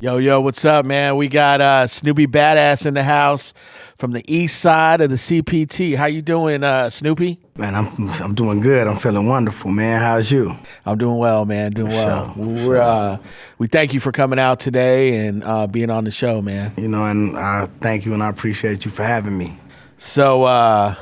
Yo, what's up, man? We got Snoopy BadAzz in the house from the east side of the CPT. How you doing, Snoopy? Man, I'm doing good. I'm feeling wonderful, man. How's you? I'm doing well, man. Doing well. Sure. We thank you for coming out today and being on the show, man. You know, and I thank you and I appreciate you for having me. So,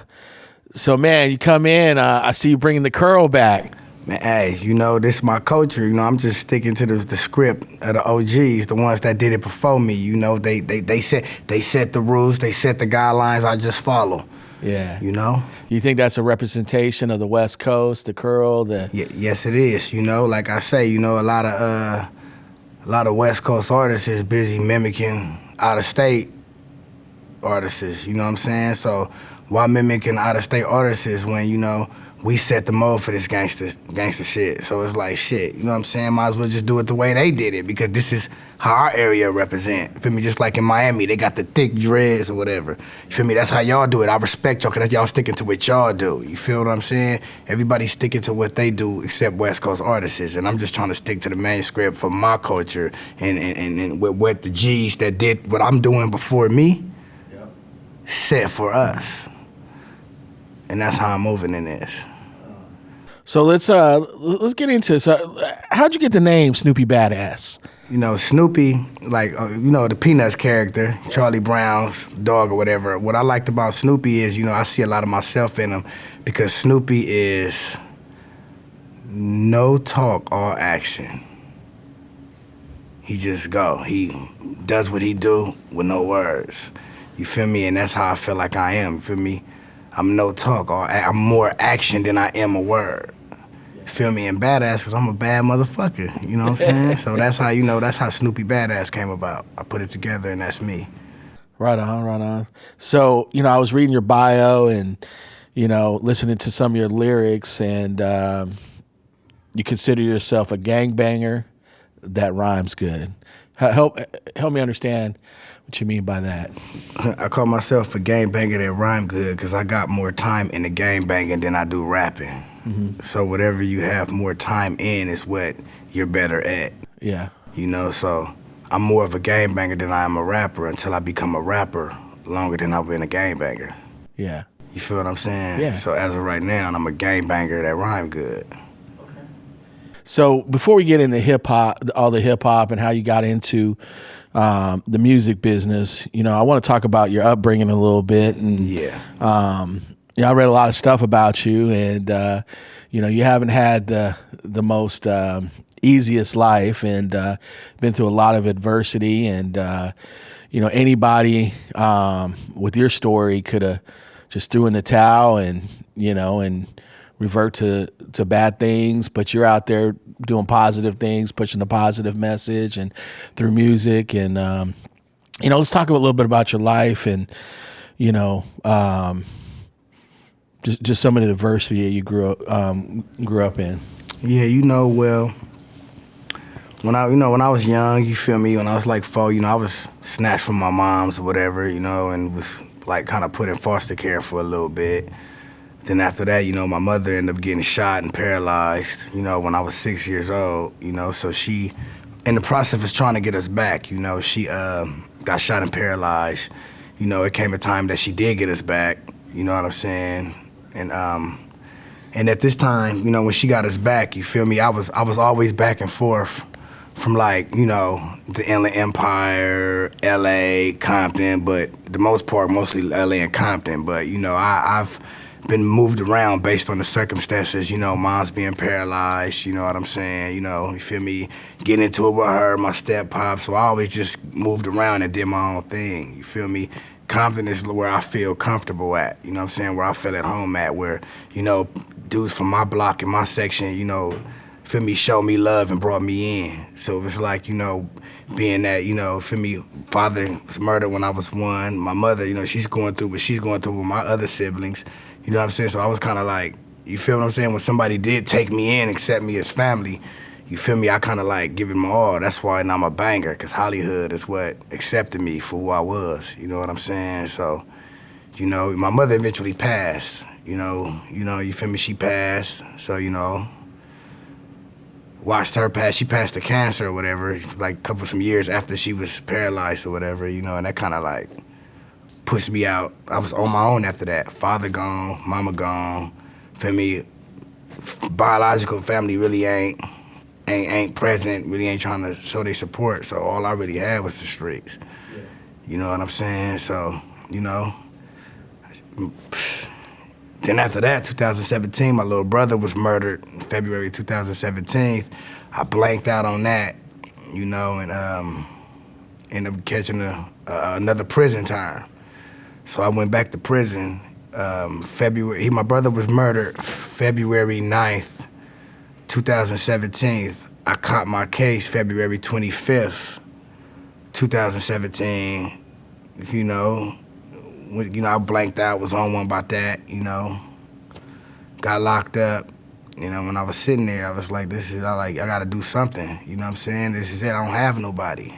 man, you come in. I see you bringing the curl back. Man, hey, you know, this is my culture. You know, I'm just sticking to the script of the OGs, the ones that did it before me. You know, they set the rules, they set the guidelines. I just follow. Yeah. You know? You think that's a representation of the West Coast, the curl, Yes, it is. You know, like I say, you know, a lot of West Coast artists is busy mimicking out of state artists. You know what I'm saying? So why mimicking out of state artists when, you know, we set the mode for this gangster shit. So it's like, shit, you know what I'm saying? Might as well just do it the way they did it, because this is how our area represent. Feel me? Just like in Miami, they got the thick dreads or whatever. You feel me? That's how y'all do it. I respect y'all, because y'all sticking to what y'all do. You feel what I'm saying? Everybody's sticking to what they do except West Coast artists. And I'm just trying to stick to the manuscript for my culture and with what the G's that did what I'm doing before me set for us. And that's how I'm moving in this. So let's get into it. So how'd you get the name Snoopy BadAzz? You know, Snoopy, like, you know, the Peanuts character, Charlie Brown's dog or whatever. What I liked about Snoopy is, you know, I see a lot of myself in him, because Snoopy is no talk, all action. He just go. He does what he do with no words. You feel me? And that's how I feel like I am. You feel me? I'm no talk. I'm more action than I am a word. Feel me? And badass, because I'm a bad motherfucker. You know what I'm saying? So that's how, you know, that's how Snoopy BadAzz came about. I put it together and that's me. Right on. So, you know, I was reading your bio and, you know, listening to some of your lyrics, and you consider yourself a gangbanger that rhymes good. Help me understand what you mean by that. I call myself a gangbanger that rhyme good because I got more time in the gangbanging than I do rapping. Mm-hmm. So whatever you have more time in is what you're better at. Yeah. You know, so I'm more of a gangbanger than I am a rapper until I become a rapper longer than I've been a gangbanger. Yeah. You feel what I'm saying? Yeah. So as of right now, I'm a gangbanger that rhyme good. So before we get into hip hop, all the hip hop and how you got into the music business, you know, I want to talk about your upbringing a little bit. And yeah, you know, I read a lot of stuff about you, and you know, you haven't had the most easiest life, and been through a lot of adversity, and you know, anybody with your story could have just threw in the towel and, you know, and revert to bad things, but you're out there doing positive things, pushing a positive message, and through music. And you know, let's talk a little bit about your life, and you know, just some of the adversity that you grew up in. Yeah, you know, well, when I was young, you feel me, when I was like 4, you know, I was snatched from my mom's or whatever, you know, and was like kind of put in foster care for a little bit. Then after that, you know, my mother ended up getting shot and paralyzed, you know, when I was 6 years old, you know, so she, in the process of trying to get us back, you know, she got shot and paralyzed. You know, it came a time that she did get us back, you know what I'm saying? And at this time, you know, when she got us back, you feel me, I was always back and forth from, like, you know, the Inland Empire, LA, Compton, but the most part, mostly LA and Compton. But, you know, I've been moved around based on the circumstances, you know, mom's being paralyzed, you know what I'm saying, you know, you feel me, getting into it with her, my step-pop, so I always just moved around and did my own thing, you feel me. Compton is where I feel comfortable at, you know what I'm saying, where I feel at home at, where, you know, dudes from my block and my section, you know, feel me, showed me love and brought me in. So it's like, you know, being that, you know, feel me, father was murdered when I was 1, my mother, you know, she's going through what she's going through with my other siblings. You know what I'm saying? So I was kind of like, you feel what I'm saying? When somebody did take me in, accept me as family, you feel me? I kind of like give it my all. That's why I'm a banger, because Hollywood is what accepted me for who I was. You know what I'm saying? So, you know, my mother eventually passed. You know, you feel me? She passed. So, you know, watched her pass. She passed the cancer or whatever, like some years after she was paralyzed or whatever, you know, and that kind of like pushed me out. I was on my own after that. Father gone, mama gone. For me, biological family really ain't present, really ain't trying to show their support. So all I really had was the streets. Yeah. You know what I'm saying? So, you know, then after that, 2017, my little brother was murdered in February 2017. I blanked out on that, you know, and ended up catching another prison time. So I went back to prison. My brother was murdered February 9th, 2017. I caught my case February 25th, 2017. You know, I blanked out, was on one about that, you know. Got locked up. You know, when I was sitting there, I was like, I gotta do something. You know what I'm saying? This is it, I don't have nobody.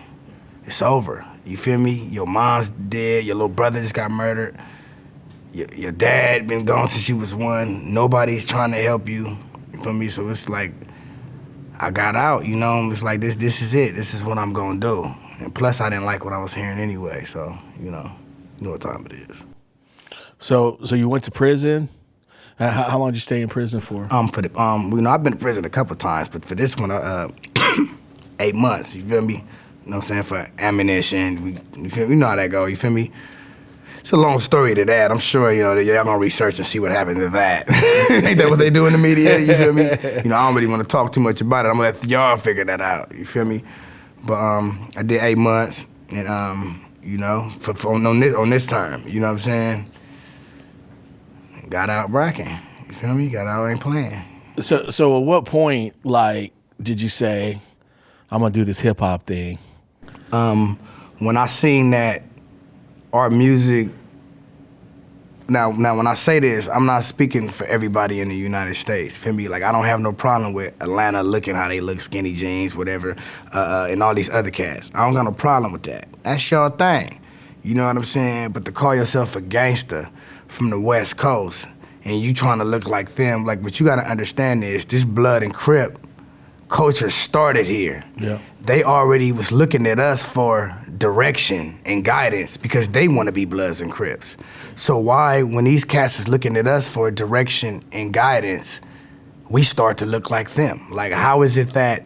It's over, you feel me? Your mom's dead, your little brother just got murdered. Your dad been gone since you was 1. Nobody's trying to help you. You feel me? So it's like, I got out, you know? It's like, this is it. This is what I'm gonna do. And plus, I didn't like what I was hearing anyway. So, you know what time it is. So you went to prison? How long did you stay in prison for? I've been to prison a couple times, but for this one, 8 months. You feel me? You know what I'm saying? For ammunition. You feel me? You know how that go. You feel me? It's a long story to that. I'm sure, you know, y'all gonna research and see what happened to that. Ain't that what they do in the media? You feel me? You know, I don't really want to talk too much about it. I'm gonna let y'all figure that out. You feel me? But I did 8 months, and you know, on this time, you know what I'm saying? Got out bracking. You feel me? Got out ain't playing. So at what point, like, did you say, I'm gonna do this hip hop thing? When I seen that our music. Now, when I say this, I'm not speaking for everybody in the United States. Feel me? Like, I don't have no problem with Atlanta looking how they look, skinny jeans, whatever, and all these other cats. I don't got no problem with that. That's your thing. You know what I'm saying? But to call yourself a gangster from the West Coast and you trying to look like them, like, what you got to understand is this Blood and Crip culture started here. Yeah. They already was looking at us for direction and guidance because they want to be Bloods and Crips. So why, when these cats is looking at us for direction and guidance, we start to look like them? Like, how is it that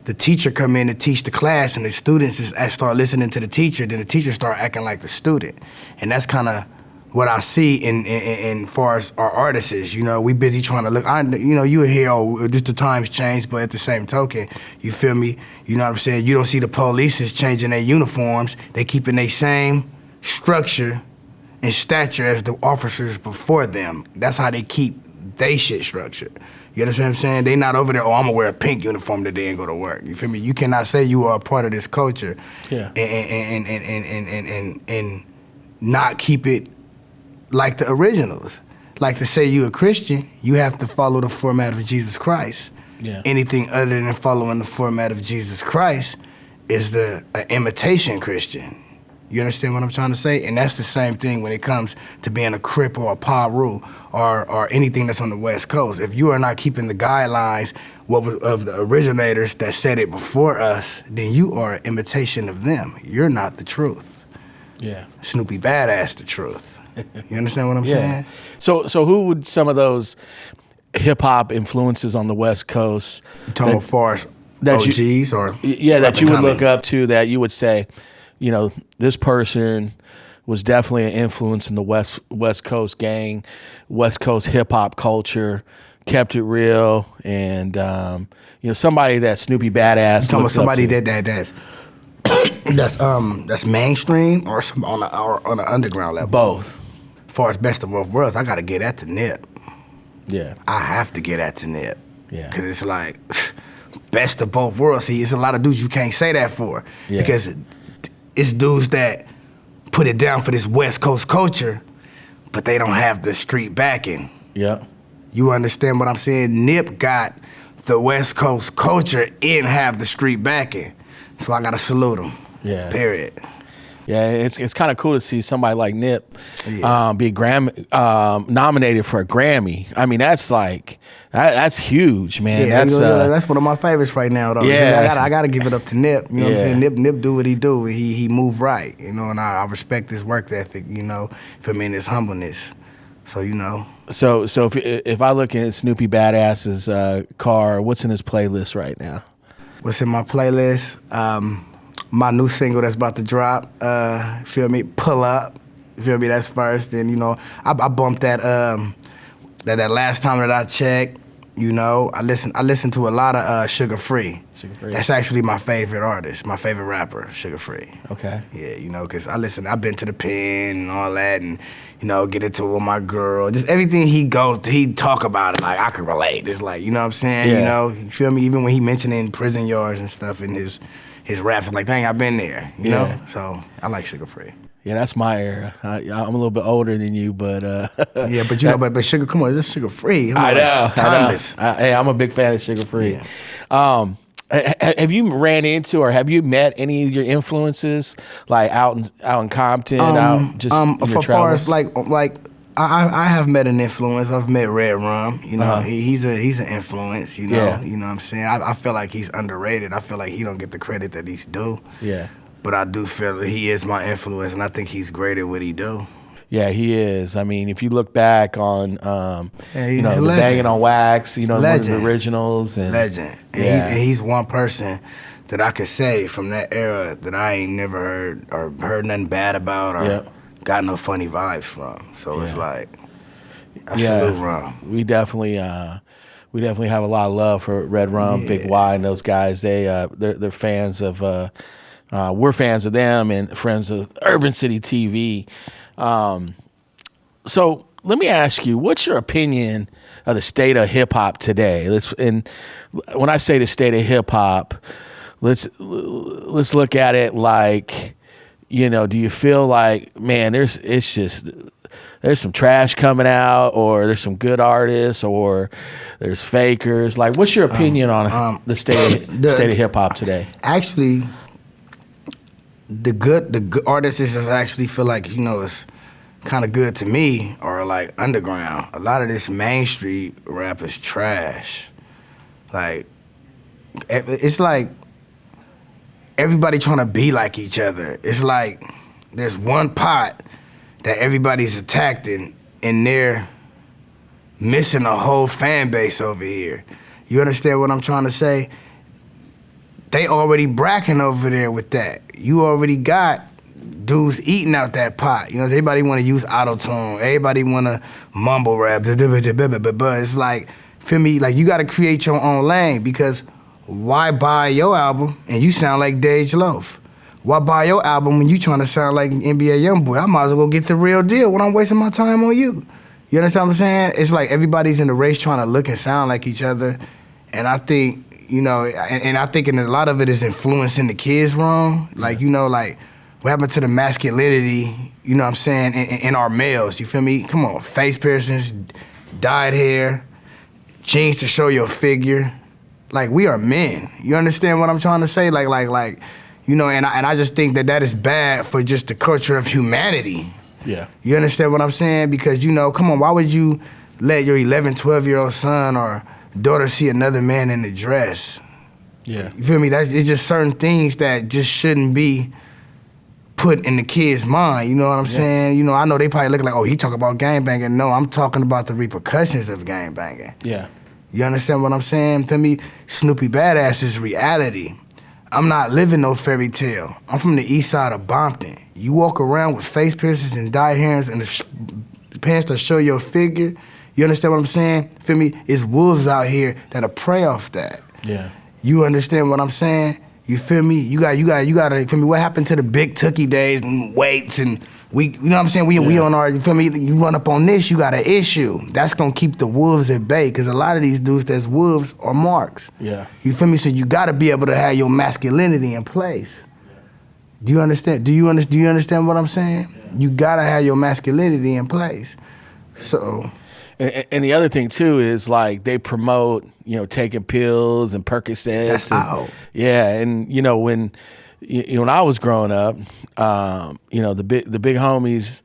the teacher come in to teach the class and the students start listening to the teacher, then the teacher start acting like the student? And that's kind of what I see in far as our artists, you know, we busy trying to look. You know, you hear, oh, just the times change, but at the same token, you feel me? You know what I'm saying? You don't see the police is changing their uniforms. They keeping their same structure and stature as the officers before them. That's how they keep they shit structured. You understand what I'm saying? They not over there, oh, I'm gonna wear a pink uniform today and go to work. You feel me? You cannot say you are a part of this culture, yeah, and not keep it like the originals. Like, to say you a Christian, you have to follow the format of Jesus Christ. Yeah. Anything other than following the format of Jesus Christ is the imitation Christian. You understand what I'm trying to say? And that's the same thing when it comes to being a Crip or a Paru or anything that's on the West Coast. If you are not keeping the guidelines of the originators that said it before us, then you are an imitation of them. You're not the truth. Yeah. Snoopy BadAzz the truth. You understand what I'm saying? So who would some of those hip hop influences on the West Coast? You talking about far as OGs or that you would look up to, that you would say, you know, this person was definitely an influence in the West Coast gang, West Coast hip hop culture, kept it real, and you know, somebody that Snoopy BadAzz. You talking about somebody that's mainstream or on an underground level? Both. As far as best of both worlds, I gotta get that to Nip. Yeah. I have to get that to Nip. Yeah. Cause it's like best of both worlds. See, it's a lot of dudes you can't say that for. Yeah. Because it's dudes that put it down for this West Coast culture, but they don't have the street backing. Yeah. You understand what I'm saying? Nip got the West Coast culture and have the street backing. So I gotta salute him. Yeah. Period. Yeah, it's kind of cool to see somebody like Nip be nominated for a Grammy. I mean, that's That's huge, man. Yeah, That's that's one of my favorites right now, though. Yeah. I gotta give it up to Nip. You know what I'm saying? Nip do what he do. He move right. You know, and I respect his work ethic. You know, for me and his humbleness. So you know. So if I look at Snoopy BadAzz's car, what's in his playlist right now? What's in my playlist? My new single that's about to drop. Feel me? Pull Up. Feel me? That's first. Then you know, I bumped that that last time that I checked. You know, I listen to a lot of Sugar Free. Sugar Free. That's actually my favorite artist, my favorite rapper, Sugar Free. Okay. Yeah, you know, cause I've been to the pen and all that, and you know, get into it with my girl. Just everything he talk about it, like I could relate. It's like, you know what I'm saying? Yeah. You know, you feel me? Even when he mentioning prison yards and stuff in his raps, I'm like, dang, I've been there. You know? So I like Sugar Free. Yeah, that's my era. I'm a little bit older than you, but yeah, but you know, but Sugar, come on, it's Sugar Free. I know, timeless. Hey, I'm a big fan of Sugar Free. Yeah. Have you ran into or have you met any of your influences like out in Compton, out just in your for far as travels? like I have met an influence. I've met Red Rum. You know, he's an influence. You know, Yeah. you know what I'm saying. I feel like he's underrated. I feel like he don't get the credit that he's due. Yeah. But I do feel that he is my influence, and I think he's great at what he do. Yeah, he is. I mean, if you look back on, you know, the legend. Banging on Wax, you know, one of Legend. the originals, and Legend. And he's one person that I could say from that era that I ain't never heard nothing bad about or got no funny vibes from. So it's like, I salute Rum. We definitely have a lot of love for Red Rum, Big Y, and those guys. They're fans of. We're fans of them and friends of Urban City TV. So let me ask you, what's your opinion of the state of hip hop today? And when I say the state of hip hop, let's look at it like, you know, do you feel like, man, there's some trash coming out, or there's some good artists, or there's fakers? Like, what's your opinion on the state of hip hop today? Actually, the good artists is actually feel like, you know, it's kind of good to me, or like underground. A lot of this Main Street rap is trash. Like, it's like everybody trying to be like each other. It's like there's one pot that everybody's attacked in, and they're missing a whole fan base over here. You understand what I'm trying to say? They already bracking over there with that. You already got dudes eating out that pot. You know, everybody want to use auto-tune. Everybody want to mumble rap. But it's like, feel me? Like, you got to create your own lane, because why buy your album and you sound like Dej Loaf? Why buy your album when you trying to sound like NBA Youngboy? I might as well get the real deal when I'm wasting my time on you. You understand what I'm saying? It's like everybody's in the race trying to look and sound like each other. And I think, you know, and I think a lot of it is influencing the kids wrong. Like, you know, like, what happened to the masculinity, you know what I'm saying, in our males, you feel me? Come on, face piercings, dyed hair, jeans to show your figure. Like, we are men. You understand what I'm trying to say? Like, you know, and I just think that is bad for just the culture of humanity. Yeah. You understand what I'm saying? Because, you know, come on, why would you let your 11, 12-year-old son or daughter see another man in a dress? Yeah. You feel me? It's just certain things that just shouldn't be put in the kid's mind, you know what I'm saying? You know, I know they probably look like, oh, he talk about gangbanging. No, I'm talking about the repercussions of gangbanging. Yeah. You understand what I'm saying? To me, Snoopy BadAzz is reality. I'm not living no fairy tale. I'm from the east side of Bompton. You walk around with face piercings and dyed hairs and the pants that show your figure. You understand what I'm saying? Feel me? It's wolves out here that'll prey off that. Yeah. You understand what I'm saying? You feel me? You gotta feel me? What happened to the big Tookie days and weights and we, you know what I'm saying? We on our, you feel me? You run up on this, you got an issue. That's gonna keep the wolves at bay, because a lot of these dudes that's wolves are marks. Yeah. You feel me? So you gotta be able to have your masculinity in place. Do you understand? Do you understand what I'm saying? Yeah. You gotta have your masculinity in place. So. And the other thing too is like they promote, you know, taking pills and Percocets. That's out. Yeah, and you know when I was growing up, you know the big homies,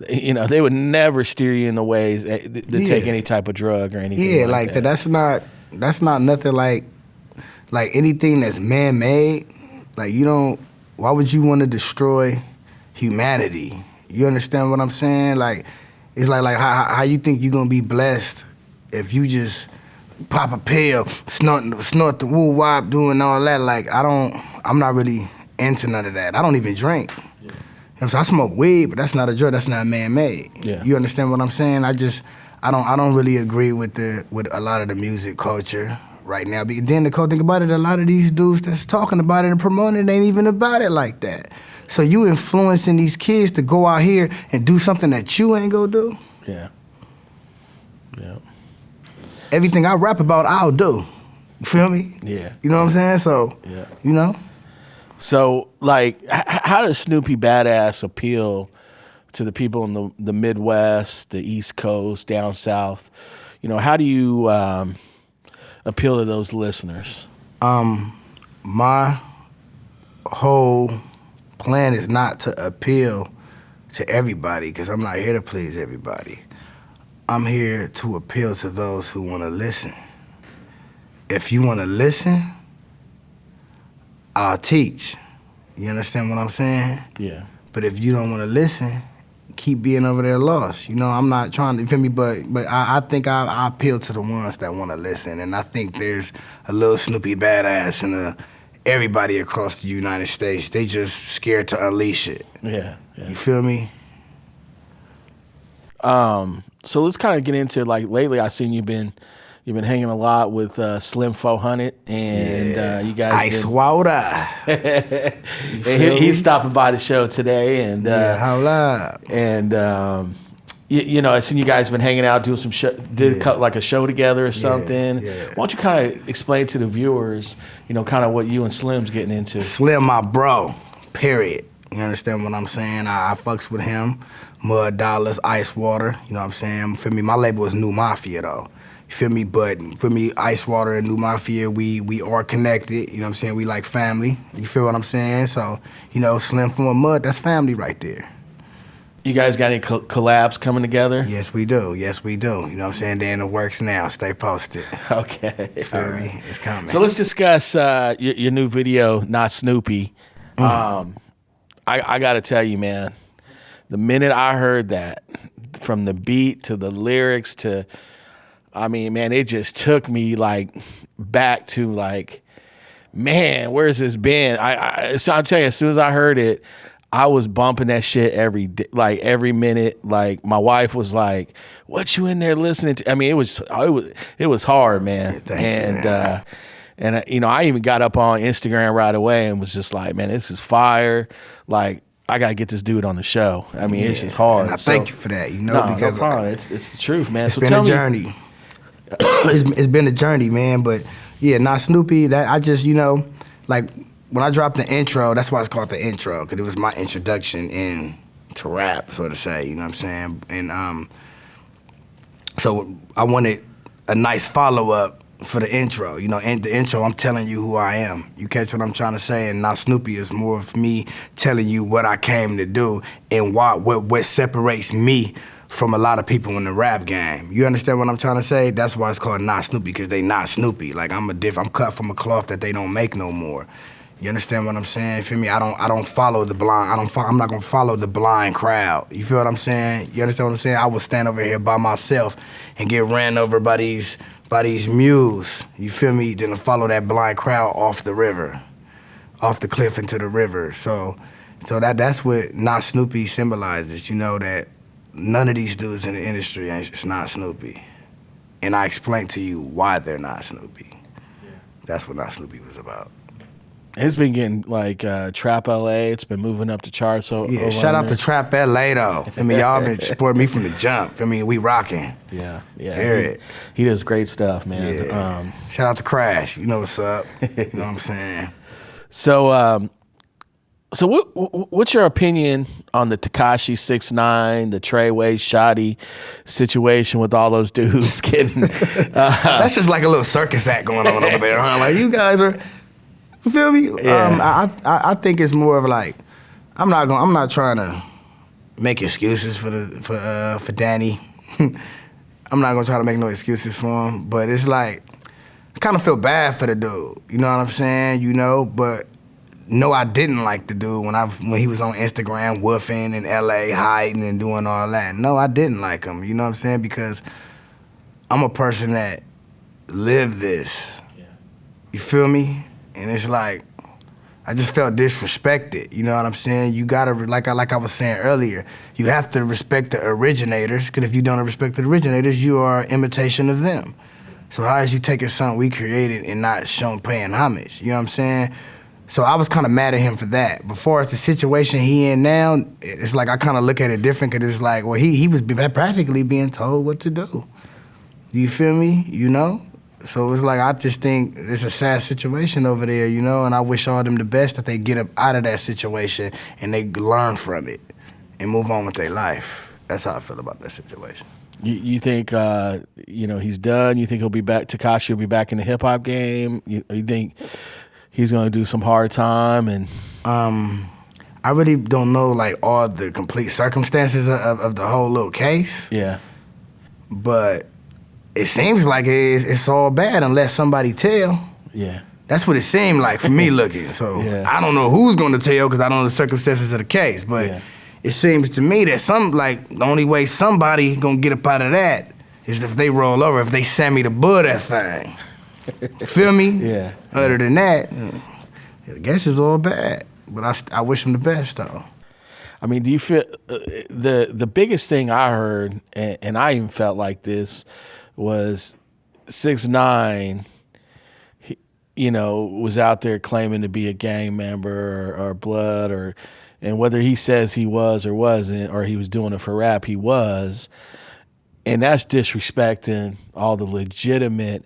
you know, they would never steer you in the ways to take any type of drug or anything. Yeah, like that. that's not nothing like anything that's man-made. Like you don't. Why would you want to destroy humanity? You understand what I'm saying? Like it's like how you think you're gonna be blessed if you just pop a pill, snort the woo wop, doing all that. Like I'm not really into none of that. I don't even drink. Yeah. You know, so I smoke weed, but that's not a drug. That's not man-made. Yeah. You understand what I'm saying? I don't really agree with a lot of the music culture right now. But then the cool thing about it, a lot of these dudes that's talking about it and promoting it ain't even about it like that. So you influencing these kids to go out here and do something that you ain't gonna do? Yeah. Yeah. Everything I rap about, I'll do. You feel me? Yeah. You know what I'm saying? So, yeah. You know? So, like, how does Snoopy BadAzz appeal to the people in the Midwest, the East Coast, down South? You know, how do you appeal to those listeners? My whole plan is not to appeal to everybody, because I'm not here to please everybody. I'm here to appeal to those who want to listen. If you want to listen, I'll teach. You understand what I'm saying? Yeah. But if you don't want to listen, keep being over there lost. You know, I'm not trying to, you feel me? But I think I appeal to the ones that want to listen. And I think there's a little Snoopy BadAzz and everybody across the United States. They just scared to unleash it. Yeah. Yeah. You feel me? So let's kind of get into, like, lately I've seen you've been hanging a lot with Slim 400, and you guys. Ice water. He's stopping by the show today, and how up? And you know, I've seen you guys been hanging out, doing some like a show together or something. Yeah. Why don't you kind of explain to the viewers, you know, kind of what you and Slim's getting into? Slim, my bro. Period. You understand what I'm saying? I fucks with him. Mud Dollars, Ice Water. You know what I'm saying? For me, my label is New Mafia though. You feel me? But for me, Ice Water and New Mafia, we are connected. You know what I'm saying? We like family. You feel what I'm saying? So, you know, Slim from Mud, that's family right there. You guys got any collabs coming together? Yes, we do. Yes, we do. You know what I'm saying? They're in the works now. Stay posted. Okay. You feel me? It's coming. So let's discuss your new video, Not Snoopy. I got to tell you, man, the minute I heard that, from the beat to the lyrics to, I mean, man, it just took me like back to like, man, where's this been? So I'll tell you, as soon as I heard it, I was bumping that shit every day, like every minute. Like my wife was like, "What you in there listening to?" I mean, it was hard, man. Yeah, and you know, I even got up on Instagram right away and was just like, "Man, this is fire!" Like, I gotta get this dude on the show. I mean, it's just hard. And I thank you for that. You know, because no problem. It's the truth, man. It's been a journey. It's been a journey, man. But yeah, Not Snoopy. That I just, you know, like when I dropped the intro, that's why it's called the intro, because it was my introduction into rap, so to say. You know what I'm saying? And so I wanted a nice follow up for the intro. You know, in the intro, I'm telling you who I am. You catch what I'm trying to say? And Not Snoopy is more of me telling you what I came to do and what separates me from a lot of people in the rap game. You understand what I'm trying to say? That's why it's called Not Snoopy, because they not Snoopy. Like I'm cut from a cloth that they don't make no more. You understand what I'm saying? You feel me? I don't follow the blind. I'm not gonna follow the blind crowd. You feel what I'm saying? You understand what I'm saying? I will stand over here by myself and get ran over by these mules. You feel me? Then to follow that blind crowd off the river, off the cliff into the river. So that's what Not Snoopy symbolizes. You know, that none of these dudes in the industry it's not Snoopy. And I explained to you why they're not Snoopy. Yeah. That's what Not Snoopy was about. It's been getting like Trap LA. It's been moving up the charts. Yeah, shout out to Trap LA though. I mean, y'all been supporting me from the jump. I mean, we rocking. Yeah. He does great stuff, man. Yeah. Shout out to Crash. You know what's up. You know what I'm saying. So what's your opinion on the Tekashi 6ix9ine, the Treyway, Shotty situation with all those dudes getting? That's just like a little circus act going on over there, huh? Like you guys are. You feel me? Yeah. I think it's more of like, I'm not trying to make excuses for Danny. I'm not gonna try to make no excuses for him, but it's like I kind of feel bad for the dude. You know what I'm saying? You know, but no, I didn't like the dude when he was on Instagram woofing in LA, hiding and doing all that. No, I didn't like him. You know what I'm saying? Because I'm a person that lived this. Yeah. You feel me? And it's like I just felt disrespected. You know what I'm saying? You gotta, like I was saying earlier, you have to respect the originators, because if you don't respect the originators, you are an imitation of them. So how is you taking something we created and not paying homage? You know what I'm saying? So I was kind of mad at him for that. Before it's the situation he in now, it's like I kind of look at it different, because it's like, well, he was practically being told what to do. You feel me? You know? So it's like, I just think it's a sad situation over there, you know, and I wish all them the best, that they get up out of that situation and they learn from it and move on with their life. That's how I feel about that situation. You think, you know, he's done? You think he'll be back, Tekashi will be back in the hip-hop game? You think he's going to do some hard time? And I really don't know, like, all the complete circumstances of the whole little case. Yeah. But it seems like it's all bad unless somebody tell. Yeah. That's what it seemed like for me looking. So yeah. I don't know who's going to tell, because I don't know the circumstances of the case. But yeah. It seems to me that the only way somebody going to get up out of that is if they roll over, if they send me the butt that thing. Feel me? Yeah. Other than that, I guess it's all bad. But I wish them the best, though. I mean, do you feel the biggest thing I heard, and I even felt like this, was 6ix9ine, you know, was out there claiming to be a gang member or blood, and whether he says he was or wasn't, or he was doing it for rap, he was, and that's disrespecting all the legitimate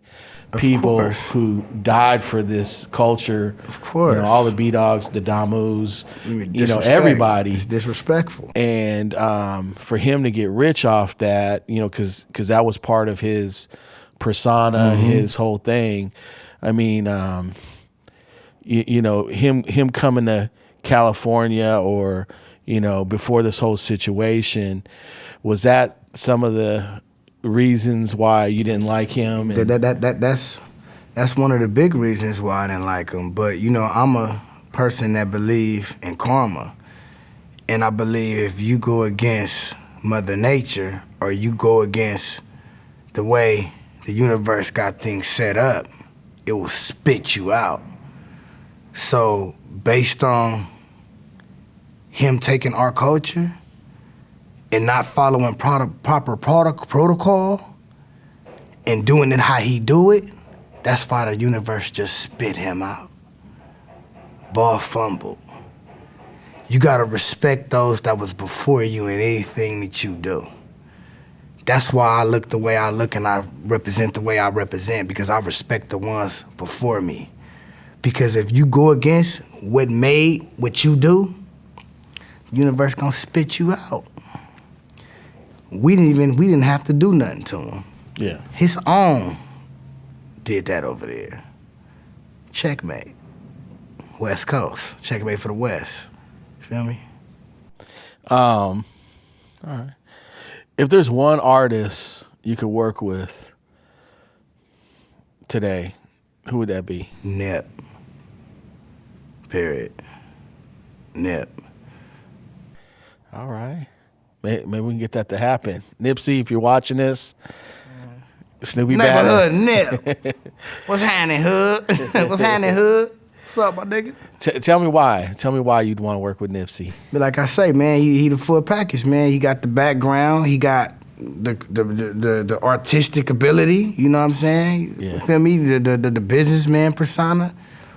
people who died for this culture. Of course. You know, all the B-Dogs, the Damus, you know, everybody. It's disrespectful. And for him to get rich off that, you know, because that was part of his persona, his whole thing. I mean, you know, him coming to California, or, you know, before this whole situation, was that some of the reasons why you didn't like him? And that's one of the big reasons why I didn't like him. But, you know, I'm a person that believe in karma. And I believe if you go against Mother Nature, or you go against the way the universe got things set up, it will spit you out. So based on him taking our culture and not following proper protocol and doing it how he do it, that's why the universe just spit him out. Ball fumbled. You gotta respect those that was before you in anything that you do. That's why I look the way I look and I represent the way I represent, because I respect the ones before me. Because if you go against what made what you do, the universe gonna spit you out. We didn't have to do nothing to him. Yeah. His own did that over there. Checkmate. West Coast. Checkmate for the West. Feel me? All right. If there's one artist you could work with today, who would that be? Nip. Period. Nip. All right. Maybe we can get that to happen. Nipsey, if you're watching this, Snoopy BadAzz. Neighborhood Nip. What's happening, Hood? What's happening, Hood? What's up, my nigga? Tell me why. Tell me why you'd want to work with Nipsey. But like I say, man, he the full package, man. He got the background. He got the artistic ability. You know what I'm saying? Yeah. You feel me? The businessman persona.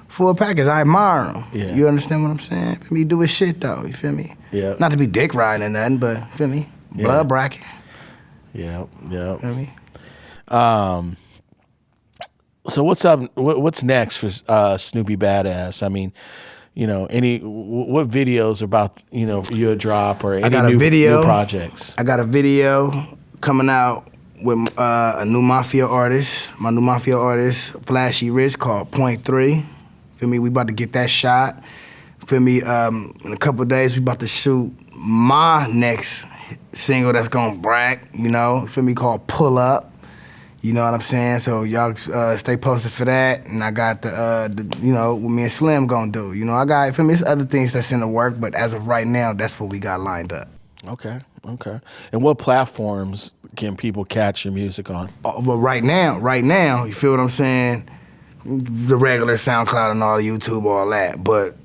Full package. I admire him. Yeah. You understand what I'm saying? Feel me? He do his shit though. You feel me? Yeah. Not to be dick riding or nothing, but feel me? Yeah. Blood bracket. Yeah. Feel me? So what's up? What's next for Snoopy BadAzz? I mean, you know, what videos about, you know, your drop or any new projects? I got a video coming out with a new Mafia artist, my new Mafia artist, Flashy Rich, called Point 3. Feel me? We about to get that shot. Feel me? In a couple of days, we about to shoot my next single that's gonna brag, you know, feel me, called Pull Up. You know what I'm saying? So y'all stay posted for that. And I got the you know, what me and Slim gonna do. You know, I got, feel me, it's other things that's in the work, but as of right now, that's what we got lined up. Okay. And what platforms can people catch your music on? But right now, you feel what I'm saying? The regular SoundCloud and all, YouTube, all that. But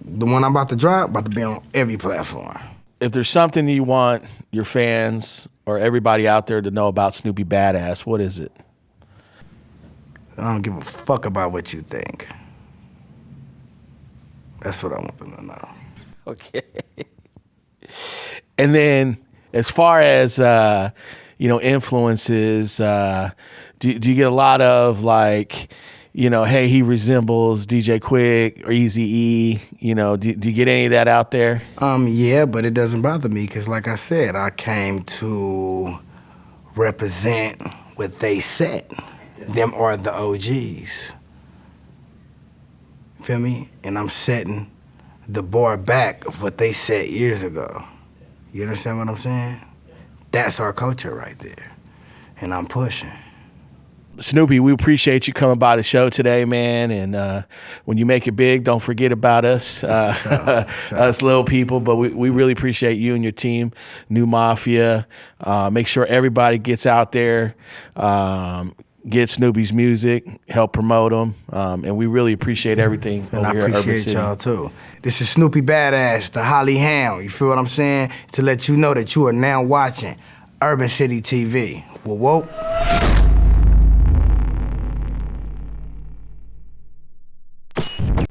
the one I'm about to drop, about to be on every platform. If there's something you want your fans or everybody out there to know about Snoopy BadAzz, what is it? I don't give a fuck about what you think. That's what I want them to know. Okay. And then as far as, you know, influences, do you get a lot of like, you know, hey, he resembles DJ Quick or Eazy-E, you know, do you get any of that out there? Yeah, but it doesn't bother me because like I said, I came to represent what they said. Them are the OGs. Feel me? And I'm setting the bar back of what they said years ago. You understand what I'm saying? That's our culture right there. And I'm pushing. Snoopy, we appreciate you coming by the show today, man. And when you make it big, don't forget about us, Sure. us little people. But we really appreciate you and your team, New Mafia. Make sure everybody gets out there, get Snoopy's music, help promote him. And we really appreciate everything. And I appreciate y'all too. This is Snoopy BadAzz, the Holly Hound. You feel what I'm saying? To let you know that you are now watching UrbanCityTV. Whoa, whoa.